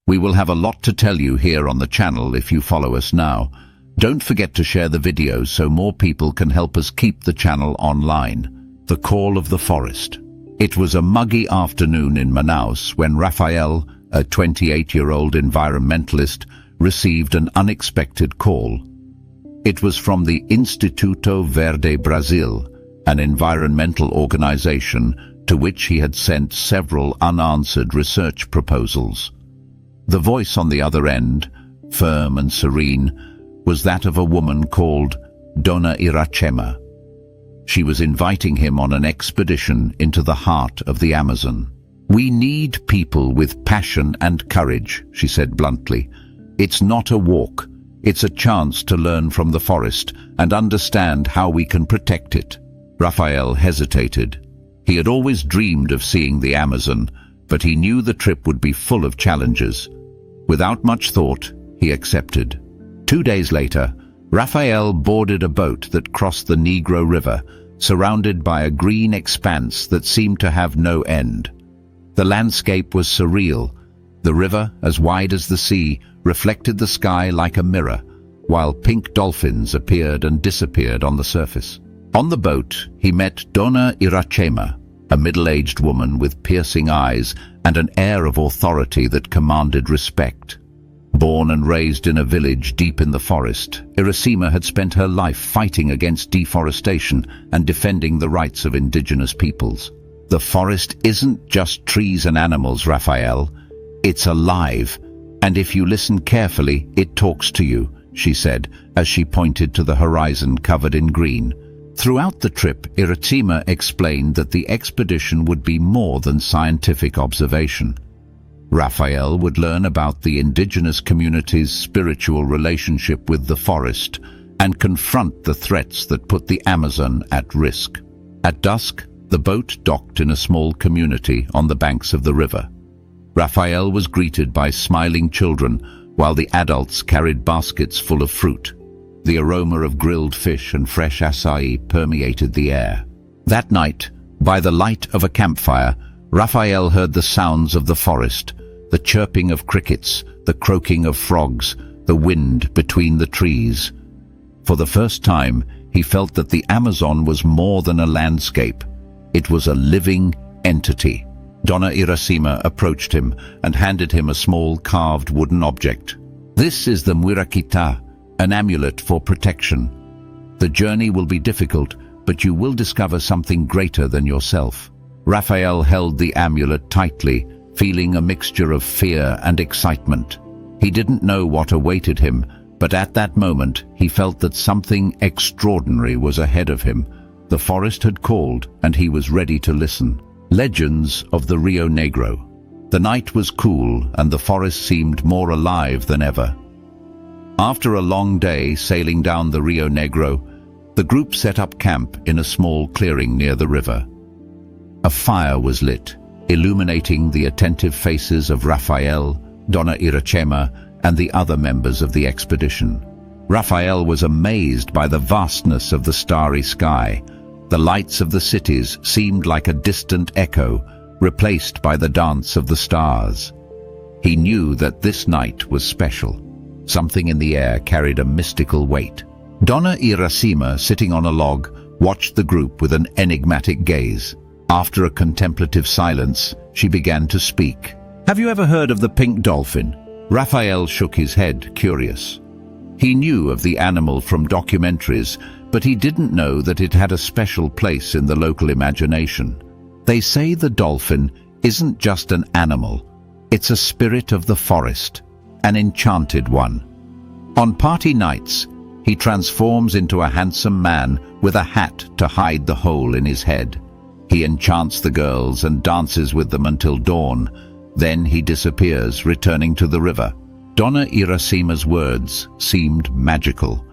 We will have a lot to tell you here on the channel if you follow us now. Don't forget to share the videos so more people can help us keep the channel online. The Call of the Forest. It was a muggy afternoon in Manaus when Rafael, a 28-year-old environmentalist, received an unexpected call. It was from the Instituto Verde Brasil, an environmental organization to which he had sent several unanswered research proposals. The voice on the other end, firm and serene, was that of a woman called Dona Iracema. She was inviting him on an expedition into the heart of the Amazon. "We need people with passion and courage," she said bluntly. "It's not a walk. It's a chance to learn from the forest and understand how we can protect it." Rafael hesitated. He had always dreamed of seeing the Amazon, but he knew the trip would be full of challenges. Without much thought, he accepted. 2 days later, Rafael boarded a boat that crossed the Negro River, surrounded by a green expanse that seemed to have no end. The landscape was surreal. The river, as wide as the sea, reflected the sky like a mirror, while pink dolphins appeared and disappeared on the surface. On the boat, he met Dona Iracema, a middle-aged woman with piercing eyes and an air of authority that commanded respect. Born and raised in a village deep in the forest, Iracema had spent her life fighting against deforestation and defending the rights of indigenous peoples. "The forest isn't just trees and animals, Rafael. It's alive, and if you listen carefully, it talks to you," she said, as she pointed to the horizon covered in green. Throughout the trip, Iracema explained that the expedition would be more than scientific observation. Rafael would learn about the indigenous community's spiritual relationship with the forest and confront the threats that put the Amazon at risk. At dusk, the boat docked in a small community on the banks of the river. Rafael was greeted by smiling children while the adults carried baskets full of fruit. The aroma of grilled fish and fresh acai permeated the air. That night, by the light of a campfire, Rafael heard the sounds of the forest, the chirping of crickets, the croaking of frogs, the wind between the trees. For the first time, he felt that the Amazon was more than a landscape. It was a living entity. Dona Iracema approached him and handed him a small carved wooden object. "This is the Muiraqita, an amulet for protection. The journey will be difficult, but you will discover something greater than yourself." Rafael held the amulet tightly, feeling a mixture of fear and excitement. He didn't know what awaited him, but at that moment he felt that something extraordinary was ahead of him. The forest had called, and he was ready to listen. Legends of the Rio Negro. The night was cool, and the forest seemed more alive than ever. After a long day sailing down the Rio Negro, the group set up camp in a small clearing near the river. A fire was lit, illuminating the attentive faces of Rafael, Dona Iracema, and the other members of the expedition. Rafael was amazed by the vastness of the starry sky. The lights of the cities seemed like a distant echo, replaced by the dance of the stars. He knew that this night was special. Something in the air carried a mystical weight. Dona Iracema, sitting on a log, watched the group with an enigmatic gaze. After a contemplative silence, she began to speak. "Have you ever heard of the pink dolphin?" Rafael shook his head, curious. He knew of the animal from documentaries, but he didn't know that it had a special place in the local imagination. "They say the dolphin isn't just an animal. It's a spirit of the forest, an enchanted one. On party nights, he transforms into a handsome man with a hat to hide the hole in his head. He enchants the girls and dances with them until dawn. Then he disappears, returning to the river." Dona Iracema's words seemed magical.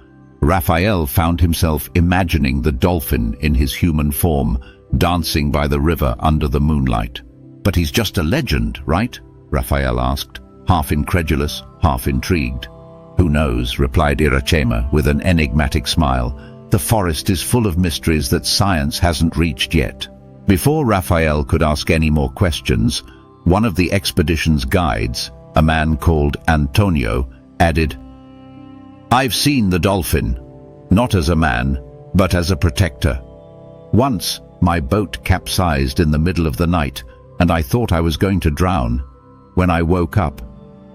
Rafael found himself imagining the dolphin in his human form, dancing by the river under the moonlight. "But he's just a legend, right?" Rafael asked, half incredulous, half intrigued. "Who knows," replied Iracema with an enigmatic smile. "The forest is full of mysteries that science hasn't reached yet." Before Rafael could ask any more questions, one of the expedition's guides, a man called Antonio, added, "I've seen the dolphin, not as a man, but as a protector. Once, my boat capsized in the middle of the night, and I thought I was going to drown. When I woke up,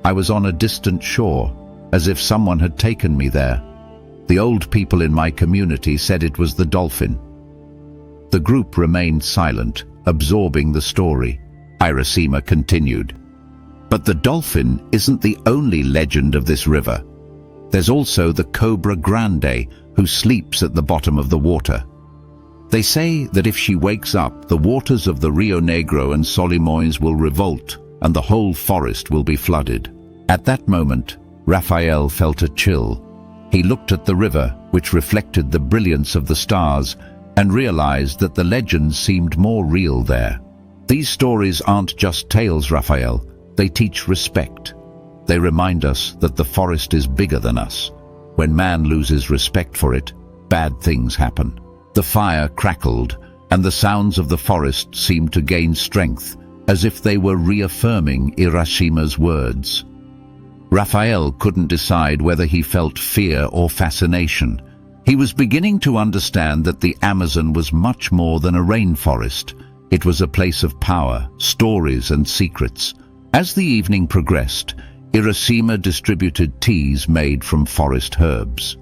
I was on a distant shore, as if someone had taken me there. The old people in my community said it was the dolphin." The group remained silent, absorbing the story. Iracema continued, "But the dolphin isn't the only legend of this river. There's also the Cobra Grande, who sleeps at the bottom of the water. They say that if she wakes up, the waters of the Rio Negro and Solimões will revolt, and the whole forest will be flooded." At that moment, Raphael felt a chill. He looked at the river, which reflected the brilliance of the stars, and realized that the legends seemed more real there. These stories aren't just tales, Raphael. They teach respect. They remind us that the forest is bigger than us. When man loses respect for it, bad things happen. The fire crackled, and the sounds of the forest seemed to gain strength, as if they were reaffirming Iracema's words. Raphael couldn't decide whether he felt fear or fascination. He was beginning to understand that the Amazon was much more than a rainforest. It was a place of power, stories, and secrets. As the evening progressed, Iracema distributed teas made from forest herbs.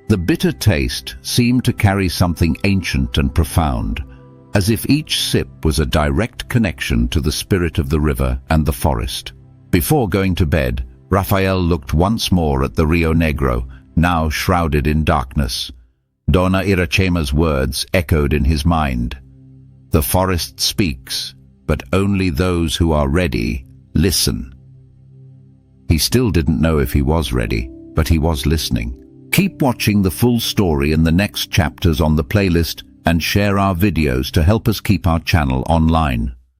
The bitter taste seemed to carry something ancient and profound, as if each sip was a direct connection to the spirit of the river and the forest. Before going to bed, Raphael looked once more at the Rio Negro, now shrouded in darkness. Dona Iracema's words echoed in his mind. "The forest speaks, but only those who are ready listen." He still didn't know if he was ready, but he was listening. Keep watching the full story in the next chapters on the playlist and share our videos to help us keep our channel online.